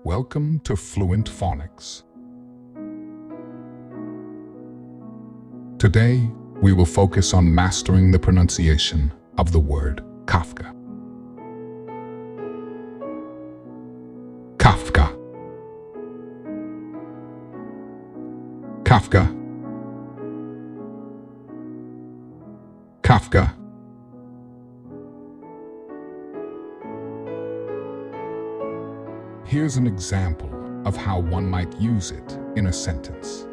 Welcome to Fluent Phonics. Today, we will focus on mastering the pronunciation of the word Kafka. Kafka. Kafka. Kafka. Here's an example of how one might use it in a sentence.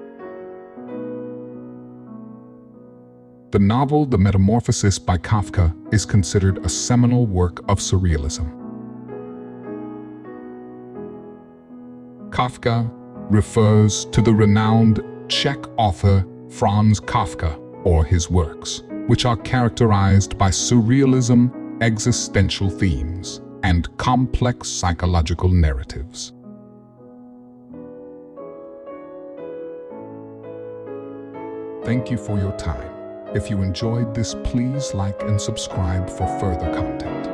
The novel The Metamorphosis by Kafka is considered a seminal work of surrealism. Kafka refers to the renowned Czech author Franz Kafka or his works, which are characterized by surrealism, existential themes, and complex psychological narratives. Thank you for your time. If you enjoyed this, please like and subscribe for further content.